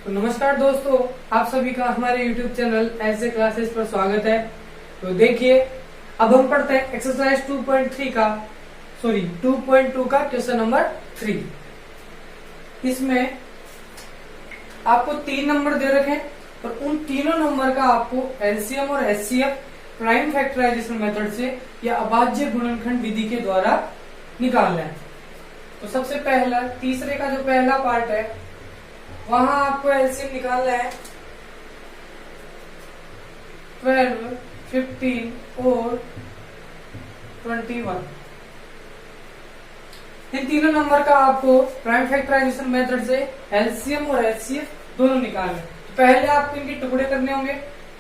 तो नमस्कार दोस्तों, आप सभी का हमारे YouTube चैनल ऐसे क्लासेस पर स्वागत है। तो देखिए, अब हम पढ़ते हैं एक्सरसाइज 2.2 का क्वेश्चन नंबर 3। इसमें आपको 3 नंबर दे रखे हैं और उन तीनों नंबर का आपको एलसीएम और एचसीएफ प्राइम फैक्टराइजेशन मेथड से या अभाज्य गुणनखंड विधि के द्वारा निकालना है। तो सबसे पहला तीसरे का जो पहला पार्ट है वहां आपको एलसीएम निकालना है 12, 15 और 21। इन तीनों नंबर का आपको प्राइम फैक्टराइजेशन मेथड से एलसीएम और एचसीएफ दोनों निकालना है। तो पहले आपको इनके टुकड़े करने होंगे।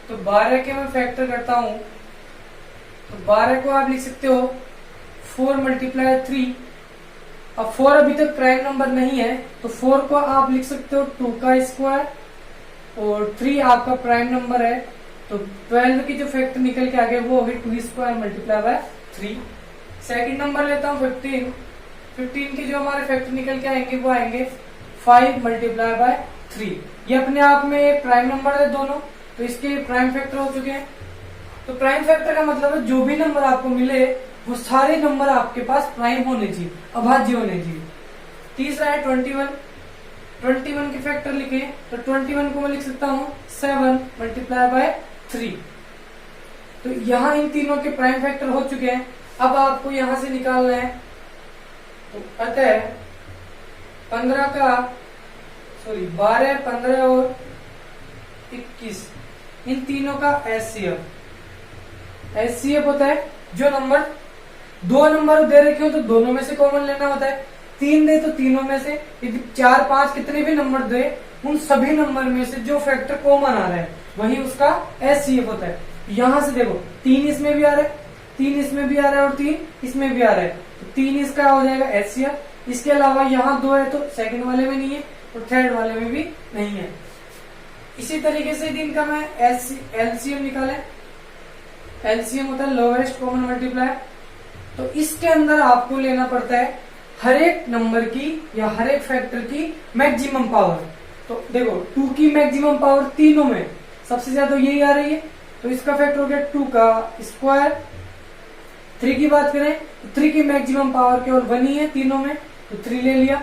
तो 12 के मैं फैक्टर करता हूं, तो 12 को आप लिख सकते हो 4 × 3। अब 4 अभी तक प्राइम नंबर नहीं है, तो 4 को आप लिख सकते हो 2 का स्क्वायर और 3 आपका प्राइम नंबर है। तो 12 की जो फैक्टर निकल के आ गए वो होगी 2² × 3। सेकंड नंबर लेता हूँ 15। 15 के जो हमारे फैक्टर निकल के आएंगे वो आएंगे 5 × 3। ये अपने आप में एक प्राइम नंबर है दोनों, तो इसके प्राइम फैक्टर हो चुके हैं। तो प्राइम फैक्टर का मतलब है जो भी नंबर आपको मिले वो सारे नंबर आपके पास प्राइम होने चाहिए, अभाज्य होने चाहिए। तीसरा है 21। 21 के फैक्टर लिखे, तो 21 को मैं लिख सकता हूँ 7 × 3। तो यहाँ इन तीनों के प्राइम फैक्टर हो चुके हैं। अब आपको यहां से निकालना है। तो अतः 12, 15 और 21 इन तीनों का एचसीएफ होता है। जो नंबर 2 नंबर दे रखे हो तो दोनों में से कॉमन लेना होता है। 3 दे तो तीनों में से, यदि 4, 5 कितने भी नंबर दे उन सभी नंबर में से जो फैक्टर कॉमन आ रहा है वही उसका एचसीएफ होता है। यहां से देखो 3 इसमें भी आ रहा है, 3 इसमें भी आ रहा है और 3 इसमें भी आ रहा है, तो 3 इसका हो जाएगा एचसीएफ। इसके अलावा यहाँ 2 है तो सेकंड वाले में नहीं है और थर्ड वाले में भी नहीं है। इसी तरीके से इनका मैं एलसीएम निकाले। एलसीएम होता है लोवेस्ट कॉमन मल्टीप्लायर। तो इसके अंदर आपको लेना पड़ता है हर एक नंबर की या हर एक फैक्टर की मैक्सिमम पावर। तो देखो 2 की मैक्सिमम पावर तीनों में सबसे ज्यादा यही आ रही है, तो इसका फैक्टर हो गया 2 का स्क्वायर। 3 की बात करें तो 3 की मैक्सिमम पावर केवल 1 ही है तीनों में, तो 3 ले लिया।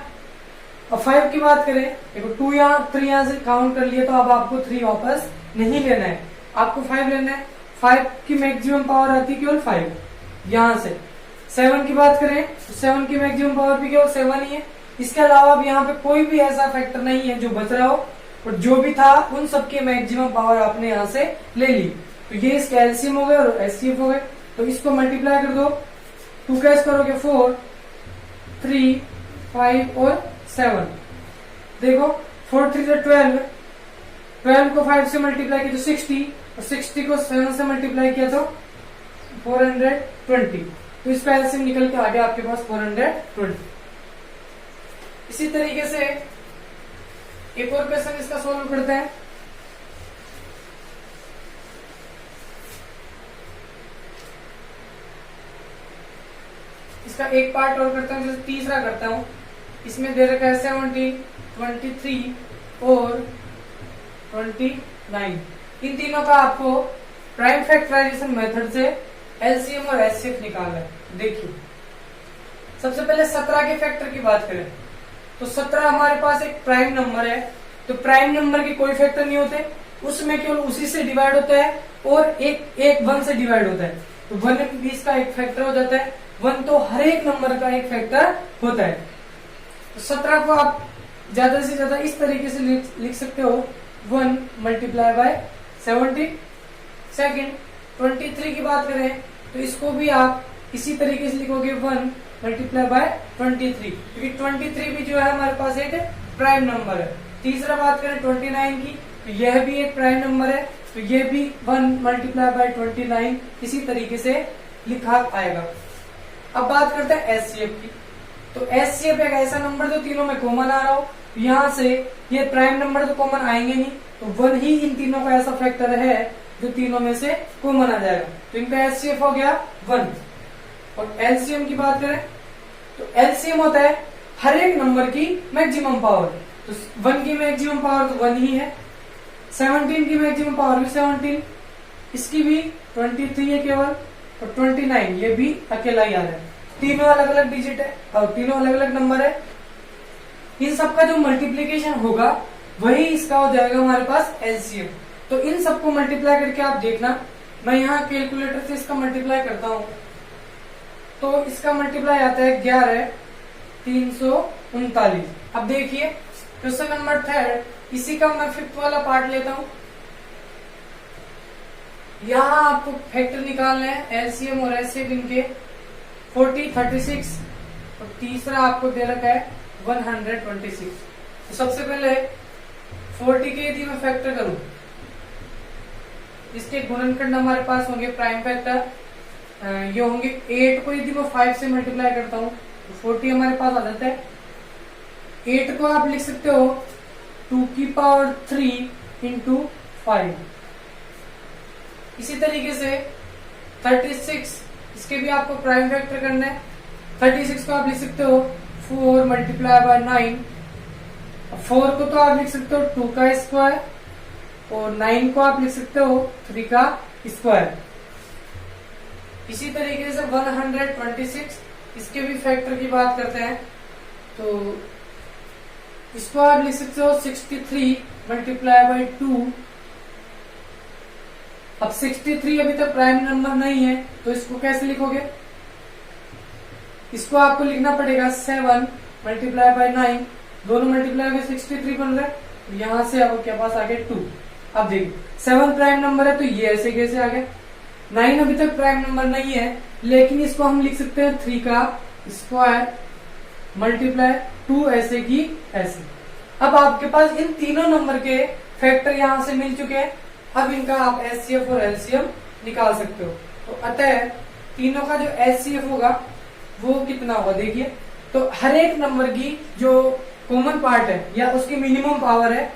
अब 5 की बात करें, देखो 2 यहाँ 3 यहाँ से काउंट कर लिया, तो अब आपको 3 वापस नहीं लेना है, आपको 5 लेना है। 5 की मैक्सिमम पावर आती है केवल 5 यहां से। 7 की बात करें तो 7 की मैक्सिमम पावर भी केवल 7 ही है। इसके अलावा अब यहाँ पे कोई भी ऐसा फैक्टर नहीं है जो बच रहा हो, और जो भी था उन सबकी मैक्सिमम पावर आपने यहाँ से ले ली। तो ये इसके एलसीएम हो गए और एचसीएफ हो गए। तो इसको मल्टीप्लाई कर दो, 2 कैसे करोगे 4, 3, 5 और 7। देखो 4 3 से 12, 12 को 5 से मल्टीप्लाई किया तो 60 और 60 को 7 से मल्टीप्लाई किया तो 420। तो इसका एलसीएम निकल के आ गया आपके पास 420। इसी तरीके से एक और क्वेश्चन इसका सोल्व करते हैं। इसका एक पार्ट और करता हूं, जैसे तीसरा करता हूं। इसमें दे रखा है 70, 23 और 29। इन तीनों का आपको प्राइम फैक्टराइजेशन मेथड से एलसीएम और एचसीएफ निकालना है। देखिए सबसे पहले 17 के फैक्टर की बात करें तो 17 हमारे पास एक प्राइम नंबर है। तो प्राइम नंबर के कोई फैक्टर नहीं होते, उसमें केवल उसी से डिवाइड होता है और एक 1 से डिवाइड होता है। तो 1 भी इसका एक फैक्टर हो जाता है। 1 तो हर एक नंबर का एक फैक्टर होता है। तो 17 को आप ज्यादा से ज्यादा इस तरीके से लिख सकते हो 1 × 70। सेकंड 23 की बात करें तो इसको भी आप इसी तरीके से लिखोगे 1 × 23, क्योंकि 23 भी जो है हमारे पास एक प्राइम नंबर है। तीसरा बात करें 29 की, तो यह भी एक प्राइम नंबर है, तो यह भी 1 × 29 इसी तरीके से लिखा आएगा। अब बात करते हैं एचसीएफ की। तो एचसीएफ एक ऐसा नंबर जो तीनों में कॉमन आ रहा हो। यहाँ से ये प्राइम नंबर तो कॉमन आएंगे नहीं, तो 1 ही इन तीनों का ऐसा फैक्टर है जो तीनों में से कॉमन आ जाएगा। तो इनका एचसीएफ हो गया 1। और एलसीएम की बात करें तो एलसीएम होता है हर एक नंबर की मैक्सिमम पावर। तो 1 की मैक्सिमम पावर तो 1 ही है, 17 की मैक्सिमम पावर भी 17, इसकी भी 23 है केवल, और 29 ये भी अकेला ही आ रहा है। तीनों अलग अलग डिजिट है और तीनों अलग अलग नंबर है। इन सबका जो मल्टीप्लीकेशन होगा वही इसका हो जाएगा हमारे पास एलसीएम। तो इन सबको मल्टीप्लाई करके आप देखना, मैं यहाँ कैलकुलेटर से इसका मल्टीप्लाई करता हूँ। तो इसका मल्टीप्लाई आता है 11 339। अब देखिए क्वेश्चन नंबर 3, इसी का मैं 5th वाला पार्ट लेता हूँ। यहाँ आपको फैक्टर निकालने हैं एलसीएम और एलसीएम इनके 40, 36 और तीसरा आपको दे रखा है 126। तो सबसे पहले 40 के यदि मैं फैक्टर करूं, इसके गुणनखंड हमारे पास होंगे प्राइम फैक्टर, ये होंगे 8 को यदि मैं 5 से मल्टीप्लाई करता हूं तो 40 हमारे पास आ जाता है। 8 को आप लिख सकते हो 2 की पावर 3 इंटू 5। इसी तरीके से 36, इसके भी आपको प्राइम फैक्टर करना है। 36 को आप लिख सकते हो 4 मल्टीप्लाई बाय 9। 4 को तो आप लिख सकते हो 2 का स्क्वायर और 9 को आप लिख सकते हो 3 का स्क्वायर। इसी तरीके से 126, इसके भी फैक्टर की बात करते हैं तो इसको आप लिख सकते हो 63 मल्टीप्लाई बाय 2। अब 63 अभी तक प्राइम नंबर नहीं है तो इसको कैसे लिखोगे, इसको आपको लिखना पड़ेगा 7 मल्टीप्लाई बाय 9, दोनों मल्टीप्लाई बाय 63 बन रहा है। यहां से अब आपके पास आ गया 2। अब देखिए 7 प्राइम नंबर है तो ये ऐसे कैसे आ गया। 9 अभी तक प्राइम नंबर नहीं है लेकिन इसको हम लिख सकते हैं 3 का स्क्वायर मल्टीप्लाई 2 ऐसे की ऐसे। अब आपके पास इन तीनों नंबर के फैक्टर यहां से मिल चुके हैं। अब इनका आप एचसीएफ और एलसीएम निकाल सकते हो। तो अतः तीनों का जो एचसीएफ होगा वो कितना होगा देखिए। तो हर एक नंबर की जो कॉमन पार्ट है या उसकी मिनिमम पावर है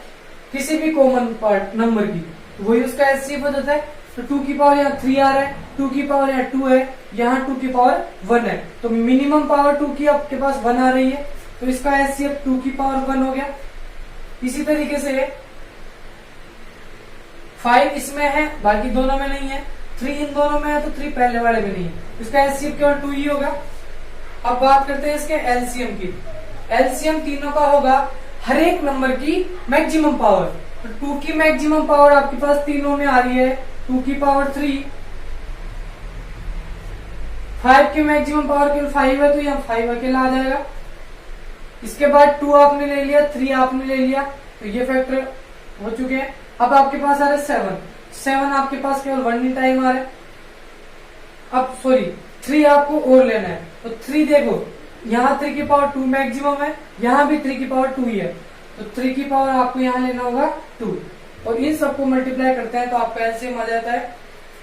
किसी भी कॉमन पार्ट नंबर की, वही उसका एचसीएफ हो जाता है। तो 2 की पावर यहाँ 3 आ रहा है, 2 की पावर यहाँ 2 है, यहाँ 2 की पावर 1 है, तो मिनिमम पावर 2 की आपके पास 1 आ रही है, तो इसका एचसीएफ 2 की पावर 1 हो गया। इसी तरीके से 5 इसमें है बाकी दोनों में नहीं है, 3 इन दोनों में है तो 3 पहले वाले में नहीं है, इसका एचसीएफ केवल 2 ही होगा। अब बात करते हैं इसके एलसीएम की। एलसीएम तीनों का होगा हर एक नंबर की मैक्सिमम पावर। तो 2 की मैक्सिमम पावर आपके पास तीनों में आ रही है 2 की पावर 3। 5 की मैक्सिमम पावर केवल 5 है तो यहाँ 5 अकेला आ जाएगा। इसके बाद 2 आपने ले लिया, 3 आपने ले लिया, तो ये फैक्टर हो चुके हैं। अब आपके पास आ रहा है 7 आपके पास केवल 1 ही टाइम आ रहा है। अब सॉरी 3 आपको और लेना है, तो 3 देखो यहाँ 3 की पावर 2 मैक्सिमम है, यहाँ भी 3 की पावर 2 ही है, तो 3 की पावर आपको यहाँ लेना होगा 2, और इन सबको मल्टीप्लाई करते हैं तो आपका एलसीएम आ जाता है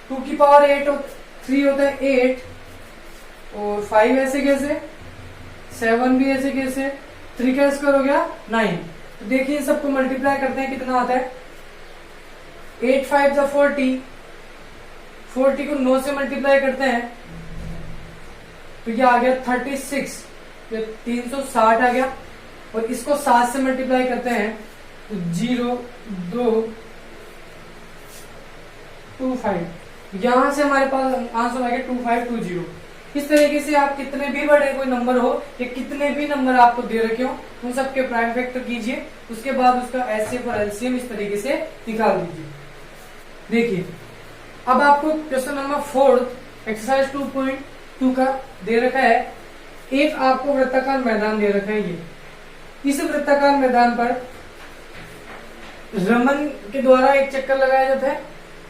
2 की पावर 8 और 3 होता है 8 और 5 ऐसे कैसे, 7 भी ऐसे कैसे, 3 का स्क्वायर हो गया 9। तो देखिए इन सबको मल्टीप्लाई करते हैं कितना आता है 8 5 जा 40, 40 को 9 से मल्टीप्लाई करते हैं तो ये आ गया 36, ये 360 आ गया, और इसको 7 से मल्टीप्लाई करते हैं तो 0 2 2 5, यहां से हमारे पास आंसर आ गया 2520। इस तरीके से आप कितने भी बड़े कोई नंबर हो या कितने भी नंबर आपको दे रखे हो उन सबके प्राइम फैक्टर कीजिए, उसके बाद उसका एचसीएफ और एलसीएम इस तरीके से निकाल दीजिए। देखिए अब आपको क्वेश्चन नंबर 4 एक्सरसाइज 2.2 का दे रखा है। एक आपको वृत्ताकार मैदान दे रखा है, ये इस वृत्ताकार मैदान पर रमन के द्वारा एक चक्कर लगाया जाता है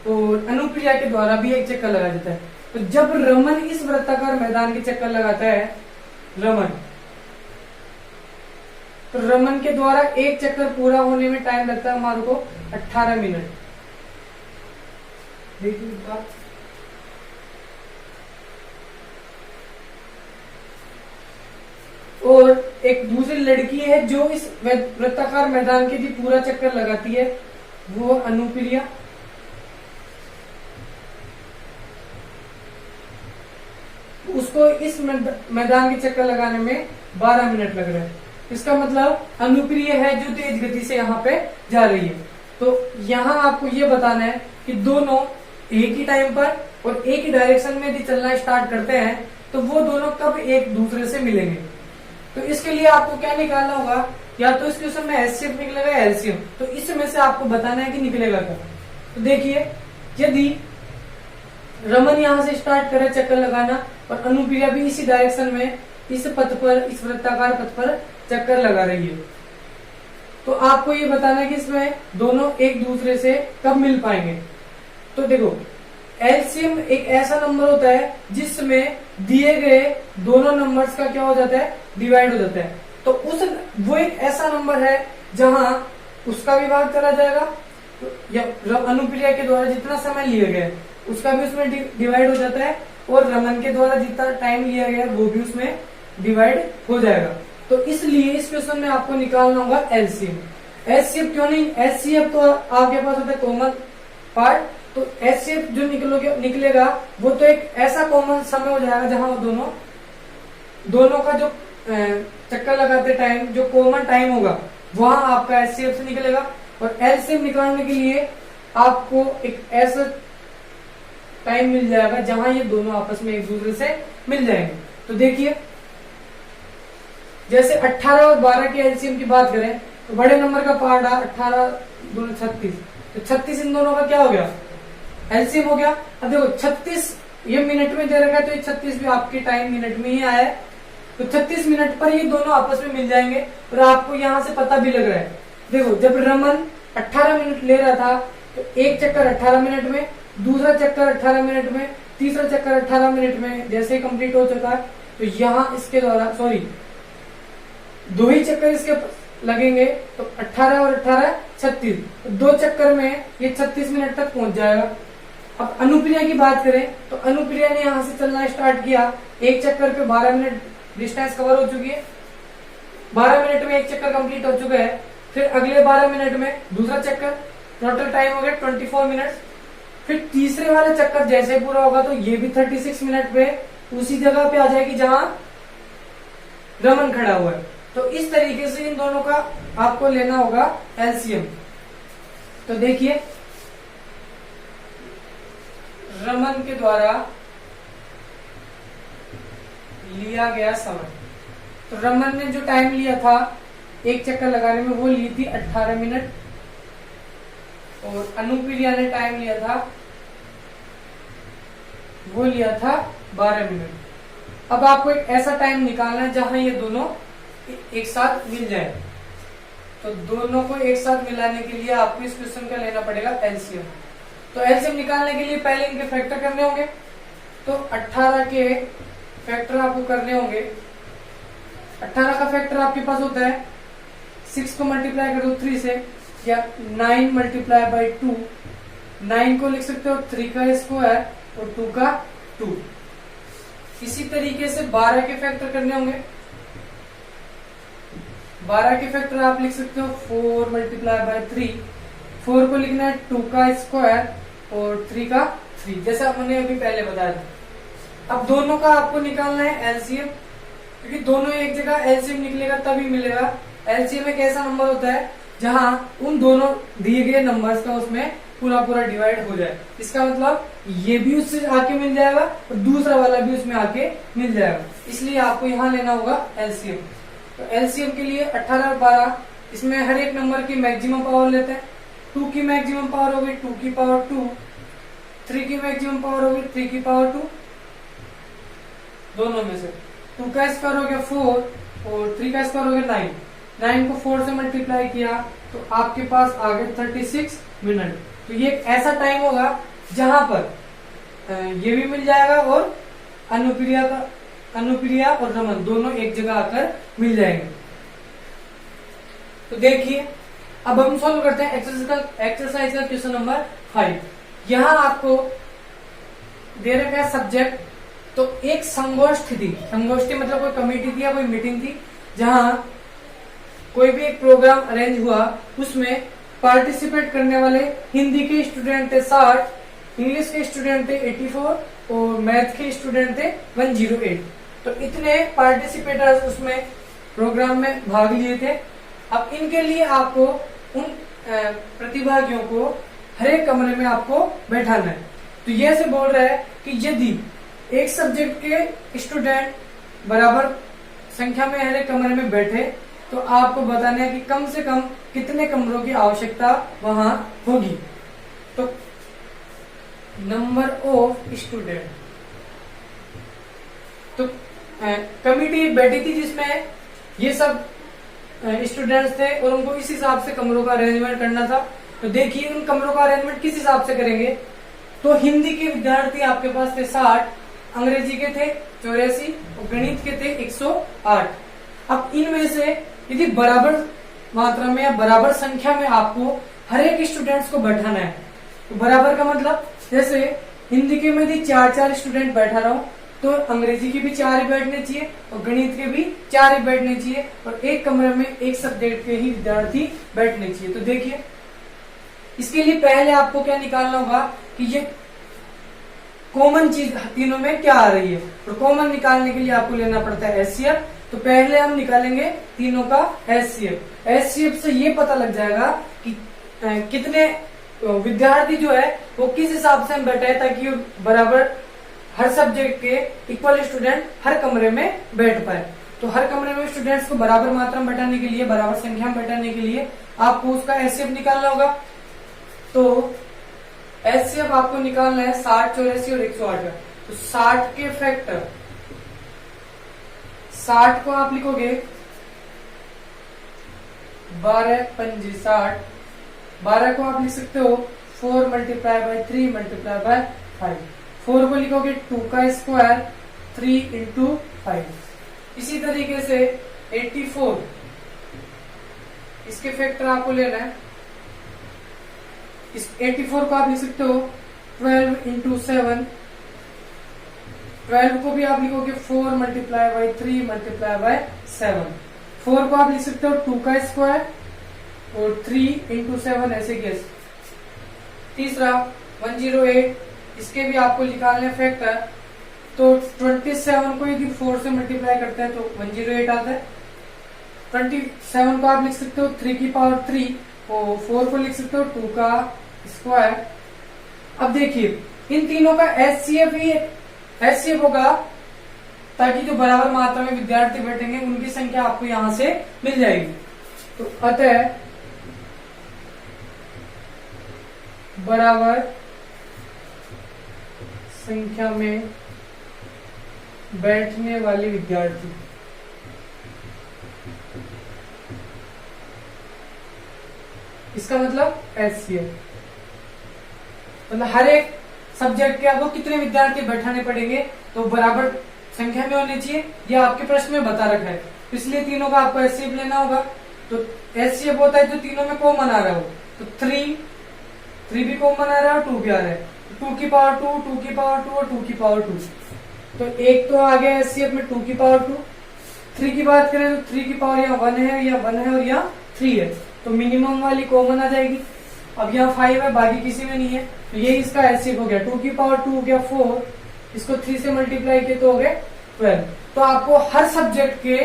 और अनुप्रिया के द्वारा भी एक चक्कर लगाया जाता है। तो जब रमन इस वृत्ताकार मैदान के चक्कर लगाता है तो रमन के द्वारा एक चक्कर पूरा होने में टाइम लगता है हमारे को 18 मिनट। देखिए और एक दूसरी लड़की है जो इस वृत्ताकार मैदान के भी पूरा चक्कर लगाती है, वो अनुप्रिया। उसको इस मैदान के चक्कर लगाने में 12 मिनट लग रहे हैं। इसका मतलब अनुप्रिय है जो तेज गति से यहाँ पे जा रही है। तो यहाँ आपको ये बताना है कि दोनों एक ही टाइम पर और एक ही डायरेक्शन में यदि चलना स्टार्ट करते हैं तो वो दोनों कब एक दूसरे से मिलेंगे। तो इसके लिए आपको क्या निकालना होगा, या तो इस क्वेश्चन में एचसीएफ निकलेगा या एलसीएम, तो इसमें से आपको बताना है कि निकलेगा क्या। तो देखिए, यदि रमन यहाँ से स्टार्ट करे चक्कर लगाना और अनुप्रिया भी इसी डायरेक्शन में इस पथ पर, इस वृत्ताकार पथ पर चक्कर लगा रही है, तो आपको ये बताना है कि इसमें दोनों एक दूसरे से कब मिल पाएंगे। तो देखो, एलसीएम एक ऐसा नंबर होता है जिसमें दिए गए दोनों नंबर्स का क्या हो जाता है, डिवाइड हो जाता है। तो वो एक ऐसा नंबर है जहां उसका भी भाग चला जाएगा, या अनुप्रिया के द्वारा जितना समय लिया गया उसका भी उसमें डिवाइड हो जाता है, और रमन के द्वारा जितना टाइम लिया गया वो भी उसमें डिवाइड हो जाएगा। तो इसलिए इस क्वेश्चन में आपको निकालना होगा एलसीएम। एचसीएफ क्यों नहीं, एचसीएफ तो आपके पास होता है कॉमन पार्ट, तो एचसीएफ जो निकलेगा वो तो एक ऐसा कॉमन समय हो जाएगा जहां वो दोनों का जो चक्कर लगाते टाइम जो कॉमन टाइम होगा वहां आपका एचसीएफ से निकलेगा। और एलसीएम निकालने के लिए आपको एक ऐसा टाइम मिल जाएगा जहां ये दोनों आपस में एक दूसरे से मिल जाएंगे। तो देखिए, जैसे 18 और 12 के एलसीएम की बात करें तो बड़े नंबर का पार्ट है 18 दोनों 36, तो 36 इन दोनों का क्या हो गया, एलसीएम हो गया। अब देखो 36 ये मिनट में दे रखा है, तो ये 36 भी आपके टाइम मिनट में ही आया है, तो 36 मिनट पर ये दोनों आपस में मिल जाएंगे। और आपको यहाँ से पता भी लग रहा है, देखो जब रमन 18 मिनट ले रहा था तो एक चक्कर 18 मिनट में, दूसरा चक्कर 18 मिनट में, तीसरा चक्कर 18 मिनट में जैसे ही कंप्लीट हो चुका है, तो यहाँ इसके द्वारा दो ही चक्कर इसके लगेंगे, तो 18 और 18 36, तो दो चक्कर में ये 36 मिनट तक पहुंच जाएगा। अब अनुप्रिया की बात करें तो अनुप्रिया ने यहाँ से चलना स्टार्ट किया, एक चक्कर पे 12 मिनट डिस्टेंस कवर हो चुकी है, 12 मिनट में एक चक्कर कंप्लीट हो चुका है। फिर अगले 12 मिनट में दूसरा चक्कर, टोटल टाइम हो गया 24 मिनट। फिर तीसरे वाला चक्कर जैसे पूरा होगा तो ये भी 36 मिनट पे उसी जगह पे आ जाएगी जहां रमन खड़ा हुआ है। तो इस तरीके से इन दोनों का आपको लेना होगा एलसीएम। तो देखिए, रमन के द्वारा लिया गया समय, तो रमन ने जो टाइम लिया था एक चक्कर लगाने में वो ली थी 18 मिनट, और अनुप्रिया ने टाइम लिया था वो लिया था 12 मिनट। अब आपको एक ऐसा टाइम निकालना है जहां ये दोनों एक साथ मिल जाए। तो दोनों को एक साथ मिलाने के लिए आपको इस क्वेश्चन का लेना पड़ेगा एलसीएम। तो एलसीएम निकालने के लिए पहले इनके फैक्टर करने होंगे, तो 18 के फैक्टर आपको करने होंगे। 18 का फैक्टर आपके पास होता है 6 को मल्टीप्लाई कर दो 3 से, या 9 मल्टीप्लाई बाई 2, 9 को लिख सकते हो 3 का स्क्वायर और 2 का 2। इसी तरीके से 12 के फैक्टर करने होंगे। 12 के फैक्टर आप लिख सकते हो 4 मल्टीप्लाई बाई 3, 4 को लिखना है 2 का स्क्वायर और 3 का 3, जैसा हमने अभी पहले बताया था। अब दोनों का आपको निकालना है एलसीएम, क्योंकि दोनों एक जगह एलसीएम निकलेगा तभी मिलेगा। एलसीएम एक ऐसा नंबर होता है जहां उन दोनों दिए गए नंबर्स का उसमें पूरा पूरा डिवाइड हो जाए। इसका मतलब ये भी उससे आके मिल जाएगा और दूसरा वाला भी उसमें आके मिल जाएगा, इसलिए आपको यहाँ लेना होगा एलसीएम। तो एलसीएम के लिए 18 और 12, इसमें हर एक नंबर की मैक्सिमम पावर लेते हैं। 2 की मैक्सिमम पावर होगी 2 की पावर 2, 3 की मैक्सिमम पावर होगी 3 की पावर 2, दोनों में से 2 का स्क्वायर हो गया 4 और 3 का स्क्वायर हो गया 9। 9 को 4 से मल्टीप्लाई किया तो आपके पास आ गए 36 मिनट। तो ये एक ऐसा टाइम होगा जहां पर ये भी मिल जाएगा और अनुप्रिया और रमन दोनों एक जगह आकर मिल जाएंगे। तो देखिए, अब हम सॉल्व करते हैं एक्सरसाइज का क्वेश्चन नंबर 5। यहाँ आपको दे रखा है सब्जेक्ट, तो एक संगोष्ठी थी, संगोष्ठी मतलब कोई कमेटी थी या कोई मीटिंग थी जहां कोई भी एक प्रोग्राम अरेंज हुआ, उसमें पार्टिसिपेट करने वाले हिंदी के स्टूडेंट थे 60, इंग्लिश के स्टूडेंट थे 84 और मैथ के स्टूडेंट थे 108। तो इतने पार्टिसिपेटर्स उसमें प्रोग्राम में भाग लिए थे। अब इनके लिए आपको उन प्रतिभागियों को हर एक कमरे में आपको बैठाना है। तो ये से बोल रहा है कि यदि एक सब्जेक्ट के स्टूडेंट बराबर संख्या में हर एक कमरे में बैठे तो आपको बताना है कि कम से कम कितने कमरों की आवश्यकता वहां होगी। तो नंबर ऑफ स्टूडेंट, तो कमिटी बैठी थी जिसमें ये सब स्टूडेंट्स थे और उनको इस हिसाब से कमरों का अरेंजमेंट करना था। तो देखिए उन कमरों का अरेंजमेंट किस हिसाब से करेंगे। तो हिंदी के विद्यार्थी आपके पास थे 60, अंग्रेजी के थे 84 और गणित के थे 108। अब इनमें से यदि बराबर मात्रा में या बराबर संख्या में आपको हर एक स्टूडेंट्स को बैठाना है, तो बराबर का मतलब जैसे हिंदी के में यदि 4-4 स्टूडेंट बैठा रहा हूं तो अंग्रेजी के भी 4 ही बैठने चाहिए और गणित के भी 4 ही बैठने चाहिए और एक कमरे में एक सब्जेक्ट के ही विद्यार्थी बैठने चाहिए। तो देखिए इसके लिए पहले आपको क्या निकालना होगा कि ये कॉमन चीज तीनों में क्या आ रही है, और कॉमन निकालने के लिए आपको लेना पड़ता है एचसीएफ। तो पहले हम निकालेंगे तीनों का एचसीएफ। एचसीएफ से ये पता लग जाएगा कि कितने विद्यार्थी जो है वो किस हिसाब से हम बैठाए ताकि बराबर हर सब्जेक्ट के इक्वल स्टूडेंट हर कमरे में बैठ पाए। तो हर कमरे में स्टूडेंट्स को बराबर मात्रा में बैठाने के लिए, बराबर संख्या में बैठाने के लिए आपको उसका एचसीएफ निकालना होगा। तो एचसीएफ आपको निकालना है 60, 84 और 108 का। तो 60 के फैक्टर, 60 को आप लिखोगे 12 पंजी 60, 12 को आप लिख सकते हो 4 मल्टीप्लाई बाय 3 मल्टीप्लाई बाय 5, 4 को लिखोगे 2 का स्क्वायर 3 इंटू 5। इसी तरीके से 84, इसके फैक्टर आपको लेना है। इस 84 को आप लिख सकते हो 12 इंटू 7, 12 को भी आप लिखोगे 4 मल्टीप्लाई बाय 3 मल्टीप्लाई बाय 7, 4 को आप लिख सकते हो 2 का स्क्वायर और 3 इंटू 7 ऐसे गेस। तीसरा 108, इसके भी आपको निकालने फैक्टर। तो 27 को यदि 4 से मल्टीप्लाई करते हैं तो 108 आता है। 27 को आप लिख सकते हो 3 की पावर 3 और 4 को लिख सकते हो 2 का स्क्वायर। अब देखिए इन तीनों का एचसीएफ ही एचसीएफ होगा ताकि जो बराबर मात्रा में विद्यार्थी बैठेंगे उनकी संख्या आपको यहां से मिल जाएगी। तो अतः बराबर संख्या में बैठने वाले विद्यार्थी, इसका मतलब एचसीएफ मतलब हर एक सब्जेक्ट के आपको कितने विद्यार्थी बैठाने पड़ेंगे तो बराबर संख्या में होने चाहिए, यह आपके प्रश्न में बता रखा है। इसलिए तीनों का आपको एचसीएफ लेना होगा। तो एचसीएफ होता है जो तीनों में कॉमन आ रहा हो। तो 3 भी कॉमन आ रहा है और 2 भी आ रहा है। 2 की पावर 2, 2 की पावर 2 और 2 की पावर 2। तो एक तो आ गया एचसीएफ में 2 की पावर 2। 3 की बात करें तो 3 की पावर यहाँ 1 है, यहाँ 1 है और यहाँ 3 है। तो मिनिमम वाली कॉमन आ जाएगी। अब यहाँ 5 है, बाकी किसी में नहीं है, तो ये इसका एचसीएफ हो गया। 2 की पावर 2 हो गया 4, इसको 3 से मल्टीप्लाई किए तो हो गए 12। तो आपको हर सब्जेक्ट के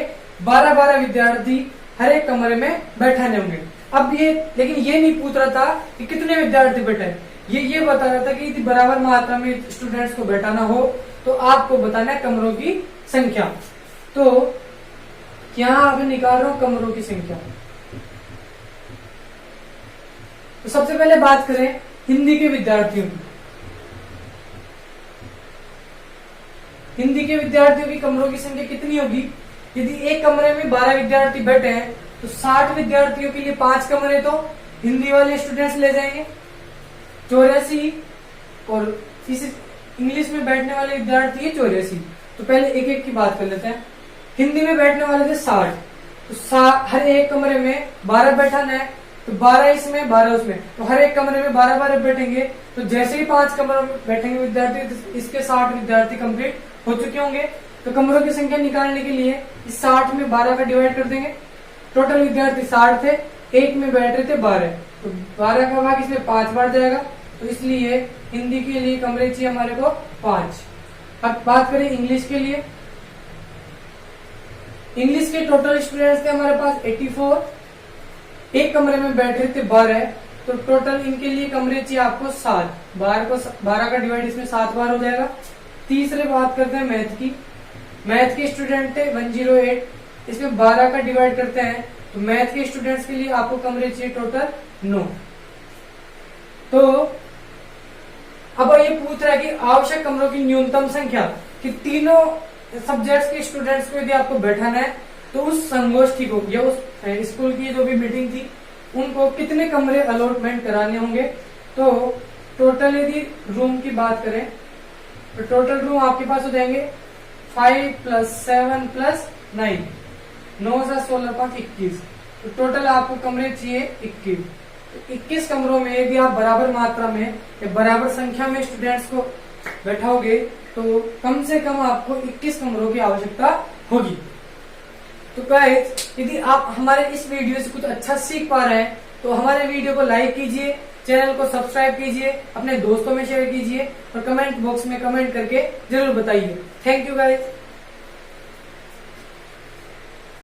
12-12 विद्यार्थी हर एक कमरे में बैठाने होंगे। अब ये लेकिन ये नहीं पूछ रहा था कि कितने विद्यार्थी बैठे, ये बता रहा था कि यदि बराबर मात्रा में स्टूडेंट्स को बैठाना हो तो आपको बताना है कमरों की संख्या। तो यहाँ आप निकाल रहा हूं कमरों की संख्या। तो सबसे पहले बात करें हिंदी के विद्यार्थियों की। हिंदी के विद्यार्थियों की कमरों की संख्या कितनी होगी। यदि एक कमरे में 12 विद्यार्थी बैठे हैं तो 60 विद्यार्थियों के लिए 5 कमरे तो हिंदी वाले स्टूडेंट्स ले जाएंगे। 84 और इस इंग्लिश में बैठने वाले विद्यार्थी है 84। तो पहले एक एक की बात कर लेते हैं। हिंदी में बैठने वाले थे 60, तो हर एक कमरे में 12 बैठाना है। तो 12 इसमें 12 उसमें, तो हर एक कमरे में 12-12 बैठेंगे। तो जैसे ही 5 कमरों में बैठेंगे विद्यार्थी तो इसके 60 विद्यार्थी कंप्लीट हो चुके होंगे। तो कमरों की संख्या निकालने के लिए इस 60 में 12 का डिवाइड कर देंगे। टोटल विद्यार्थी 60 थे, एक में बैठ रहे थे 12, तो 12 का भाग इसमें 5 बढ़ जाएगा। तो इसलिए हिंदी के लिए कमरे चाहिए हमारे को 5। अब बात करें इंग्लिश के लिए। इंग्लिश के टोटल स्टूडेंट्स थे हमारे पास 84, एक कमरे में बैठे थे 12, तो टोटल इनके लिए कमरे चाहिए आपको 7, 12 का डिवाइड इसमें 7 बार हो जाएगा। तीसरे बात करते हैं मैथ की, मैथ के स्टूडेंट थे 108, इसमें 12 का डिवाइड करते हैं, तो मैथ के स्टूडेंट्स के लिए आपको कमरे चाहिए टोटल 9। तो अब ये पूछ रहा है कि आवश्यक कमरों की न्यूनतम संख्या, कि तीनों सब्जेक्ट्स के स्टूडेंट्स को यदि आपको बैठाना है तो उस संगोष्ठी को या उस स्कूल की जो भी मीटिंग थी उनको कितने कमरे अलॉटमेंट कराने होंगे। तो टोटल यदि रूम की बात करें तो टोटल रूम आपके पास हो जाएंगे 5 + 7 + 9, 9 से 16 5 21, तो टोटल आपको कमरे चाहिए 21। तो 21 कमरों में यदि आप बराबर मात्रा में या बराबर संख्या में स्टूडेंट्स को बैठाओगे तो कम से कम आपको 21 कमरों की आवश्यकता होगी। तो गाइस, यदि आप हमारे इस वीडियो से कुछ अच्छा सीख पा रहे हैं तो हमारे वीडियो को लाइक कीजिए, चैनल को सब्सक्राइब कीजिए, अपने दोस्तों में शेयर कीजिए और कमेंट बॉक्स में कमेंट करके जरूर बताइए। Thank you guys.